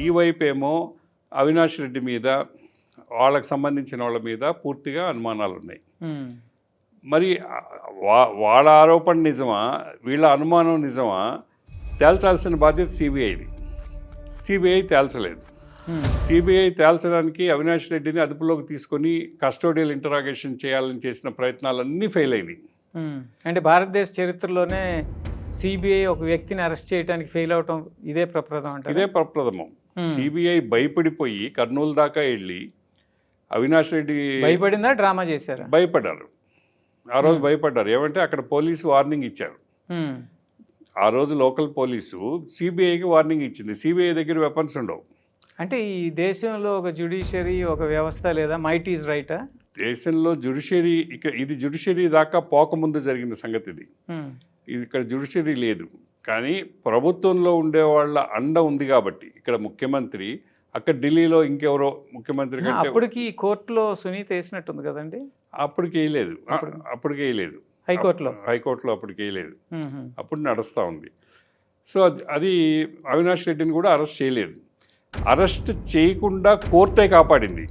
ఈ వైపు ఏమో అవినాష్ రెడ్డి మీద వాళ్ళకి సంబంధించిన వాళ్ళ మీద పూర్తిగా అనుమానాలు ఉన్నాయి. మరి వాళ్ళ ఆరోపణ నిజమా, వీళ్ళ అనుమానం నిజమా తేల్చాల్సిన బాధ్యత సిబిఐది. సిబిఐ తేల్చలేదు. సిబిఐ తేల్చడానికి అవినాష్ రెడ్డిని అదుపులోకి తీసుకొని కస్టోడియల్ ఇంటరాగేషన్ చేయాలని చేసిన ప్రయత్నాలన్నీ ఫెయిల్ అయినాయి. అంటే భారతదేశ చరిత్రలోనే సిబిఐ ఒక వ్యక్తిని అరెస్ట్ చేయడానికి ఫెయిల్ అవటం ఇదే ప్రప్రదం అంటే ఇదే ప్రప్రథమం. సిబిఐ భయపడిపోయి కర్నూలు దాకా వెళ్ళి అవినాష్ రెడ్డి భయపడిందా, డ్రామా చేశారా? భయపడ్డారు. ఆ రోజు భయపడ్డారు. ఏమంటే అక్కడ పోలీసు వార్నింగ్ ఇచ్చారు. ఆ రోజు లోకల్ పోలీసు సిబిఐకి వార్నింగ్ ఇచ్చింది. సిబిఐ దగ్గర వెపన్స్ ఉండవు. అంటే ఈ దేశంలో ఒక జ్యుడిషియరీ, ఒక వ్యవస్థ లేదా మైట్ ఈజ్ రైటా? దేశంలో జ్యుడిషియరీ ఇది జ్యుడిషియరీ దాకా పోకముందు జరిగిన సంగతి ఇది. ఇక్కడ జ్యుడిషియరీ లేదు. కానీ ప్రభుత్వంలో ఉండే వాళ్ళ అండ ఉంది కాబట్టి ఇక్కడ ముఖ్యమంత్రి, అక్కడ ఢిల్లీలో ఇంకెవరో ముఖ్యమంత్రి కంటే అప్పటికి కోర్టులో సునీత వేసినట్టుంది కదండి. అప్పటికి వేయలేదు. హైకోర్టులో అప్పటికి వేయలేదు. అప్పుడు నడుస్తూ ఉంది. సో అది అవినాష్ రెడ్డిని కూడా అరెస్ట్ చేయలేదు. అరెస్ట్ చేయకుండా కోర్టే కాపాడింది.